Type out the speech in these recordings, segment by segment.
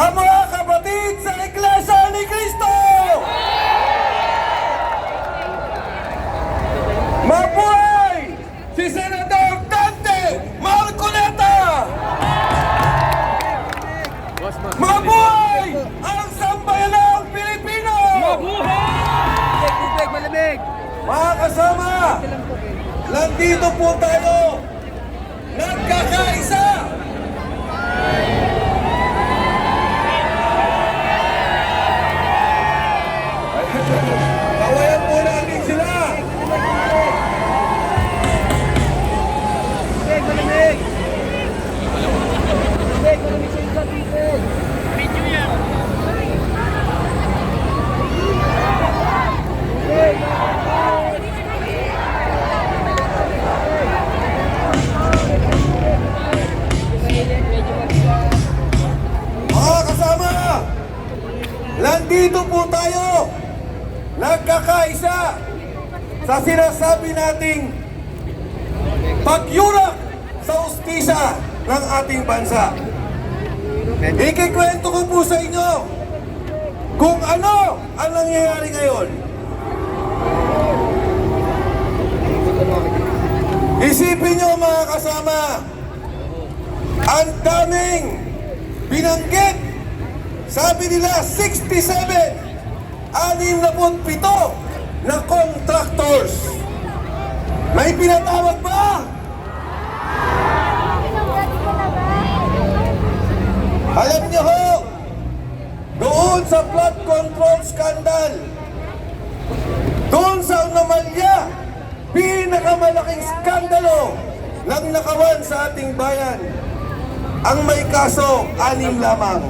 ang mga kapatid sa Iglesia ni Cristo! Mabuhay si Senador Dante Marcoleta! Mabuhay ang sambayanang Pilipino! Mga kasama, nandito po tayo, nagkakaisa! Kawayan po natin sila! Mga kasama, nandito po tayo, nagkakaisa sa sinasabi nating pagyurak sa ustisya ng ating bansa. Ikikwento ko po sa inyo kung ano ang nangyayari ngayon. Isipin nyo mga kasama, ang daming binanggit. Sabi nila 67 na contractors. May pinatawag ba? Alam niyo ho, doon sa flood control scandal, doon sa anomalya, pinakamalaking skandalo ng nakawan sa ating bayan, ang may kaso, 6 lamang.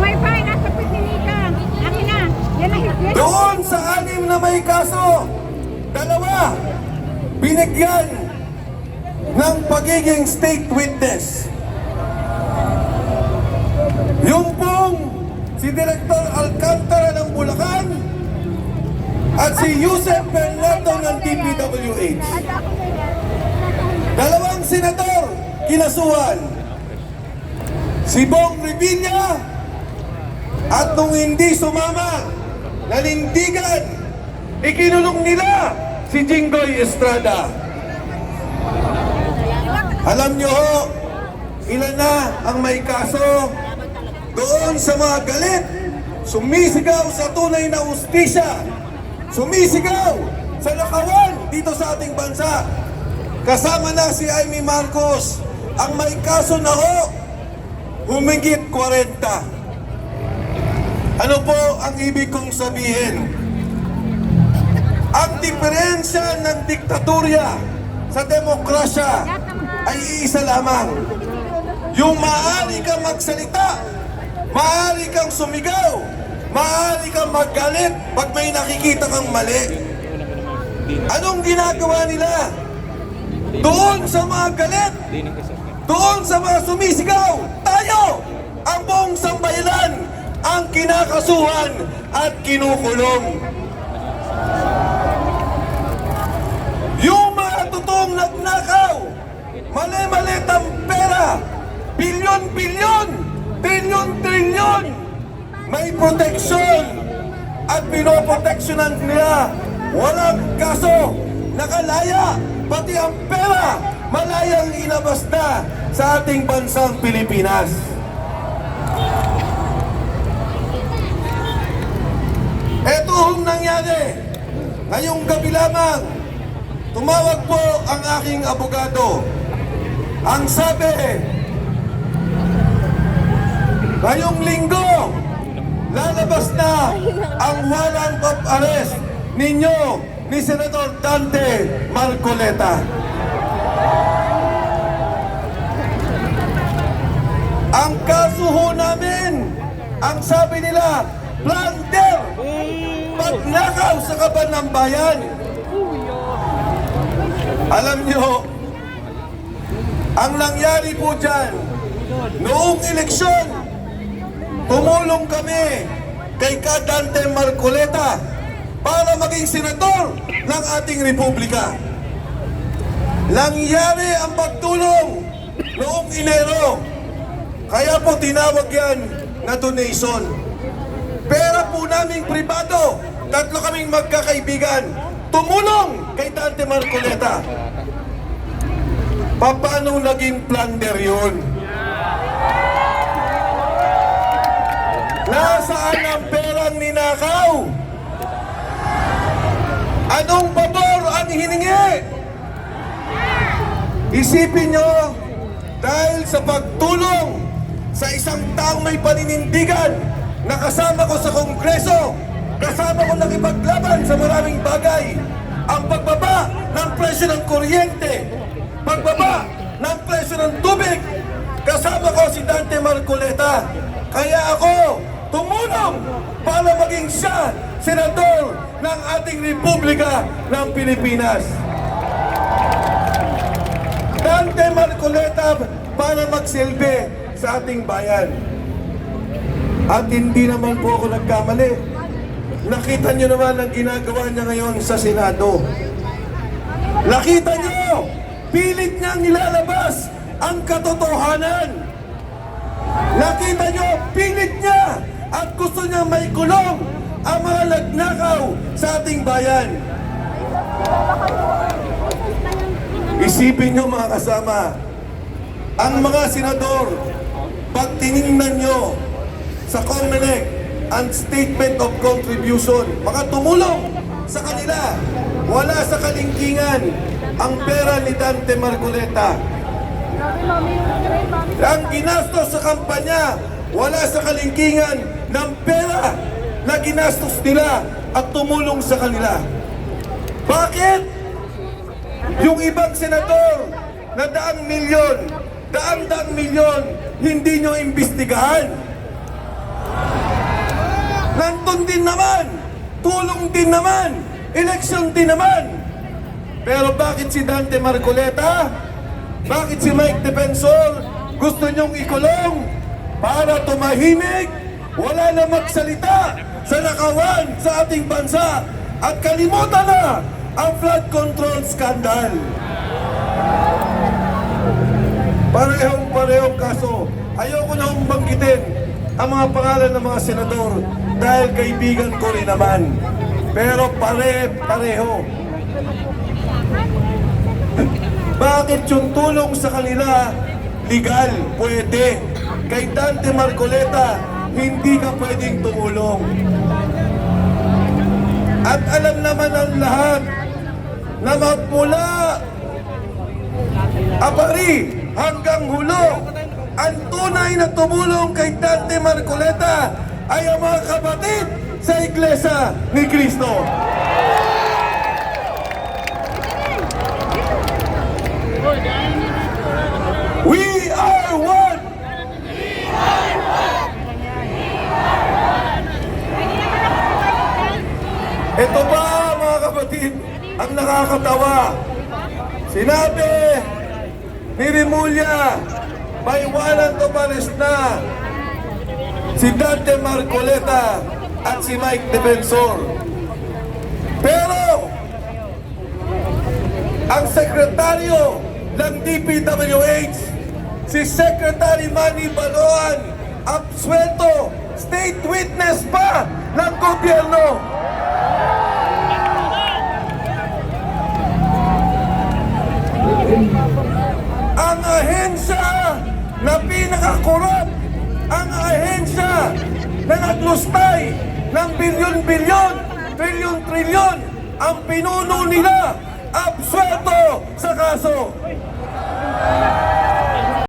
May fine, nasa pisinikan. Akin na. Yan na. Doon sa 6 na may kaso, 2 binigyan ng pagiging state witness. Yung pong si Director Alcantara ng Bulacan at si Yusef Bernardo ng DPWH. 2 senador kinasuhan. Si Bong Revilla at nung hindi sumama, nanindigan, ikinulong nila si Jinggoy Estrada. Alam nyo ho, ilan na ang may kaso doon sa mga galit, sumisigaw sa tunay na ustisya, sumisigaw sa nakawan dito sa ating bansa. Kasama na si Amy Marcos, ang may kaso na ho, humigit 40. Ano po ang ibig kong sabihin? Ang diferensya ng diktatorya sa demokrasya ay iisa lamang. Yung maaari kang magsalita, maaari kang sumigaw, maaari kang maggalit pag may nakikita kang mali. Anong ginagawa nila? Doon sa mga galit, doon sa mga sumisigaw, tayo, ang buong sambayanan, ang kinakasuhan at kinukulong. Yung mga totoong nagnakaw, mali-malit ang pera, bilyon-bilyon, trilyon-trilyon, may proteksyon at pinoproteksyonan nila. Walang kaso, nakalaya, pati ang pera, malayang inabas na sa ating bansang Pilipinas. Ito ang nangyari. Ngayong gabi lamang, tumawag po ang aking abogado. Ang sabi, ngayong linggo, lalabas na ang warrant of arrest ninyo ni Senador Dante Marcoleta. Ang kaso ho namin, ang sabi nila, plunder, pagnakaw sa kaban ng bayan. Alam nyo, ang nangyari po dyan, noong eleksyon, tumulong kami kay Dante Marcoleta para maging senador ng ating republika. Nangyari ang pagtulong noong Enero. Kaya po tinawag yan na donation. Pera po naming pribado, tatlo kaming magkakaibigan, tumulong kay Dante Marcoleta. Paano naging plunder yun? Nasaan ang perang ninakaw? Anong pabor ang hiningi? Isipin nyo, dahil sa pagtulong sa isang taong may paninindigan na kasama ko sa Kongreso, kasama ko nakipaglaban sa maraming bagay, ang pagbaba ng presyo ng kuryente, pagbaba ng presyo ng tubig, kasama ko si Dante Marcoleta. Kaya ako tumulong para maging siya senador ng ating Republika ng Pilipinas. Dante Marcoleta para magsilbi sa ating bayan. At hindi naman po ako nagkamali. Nakita niyo naman ang ginagawa niya ngayon sa Senado. Nakita niyo, pilit niyang nilalabas ang katotohanan. Nakita niyo, pilit niya at gusto niya may kulong ang mga nagnakaw sa ating bayan. Isipin niyo mga kasama, ang mga senador, pag tinignan niyo sa COMELEC ang statement of contribution, mga tumulong sa kanila, wala sa kalingkingan ang pera ni Dante Marcoleta. Ang ginastos sa kampanya, wala sa kalingkingan ng pera na ginastos nila at tumulong sa kanila. Bakit? Yung ibang senador na daang milyon, hindi nyo imbestigahan. Nandun din naman, tulong din naman, eleksyon din naman. Pero bakit si Dante Marcoleta? Bakit si Mike Defensor gusto nyong ikulong para tumahimik? Wala na magsalita sa nakawan sa ating bansa at kalimutan na ang flood control scandal. Parehong kaso. Ayoko na banggitin ang mga pangalan ng mga senador dahil kaibigan ko rin naman. Pero pareho. Bakit yung tulong sa kanila legal? Pwede. Kay Dante Marcoleta, hindi ka pwedeng tumulong. At alam naman ang lahat na magmula Abari hanggang Hulo, ang tunay na tumulong kay Dante Marcoleta ay ang mga kapatid sa Iglesia ni Cristo. We are one! Ito ba mga kapatid ang nakakatawa? Sinabi ni Rimulya, may warrant of arrest na si Dante Marcoleta at si Mike Defensor. Pero ang sekretaryo ng DPWH, si Secretary Manny Baloan, absuelto, state witness pa ng gobyerno. Ang ahensya na pinakakorap, ang ahensya na naglustay ng bilyon-bilyon, trilyon-trilyon, ang pinuno nila, absuelto sa kaso.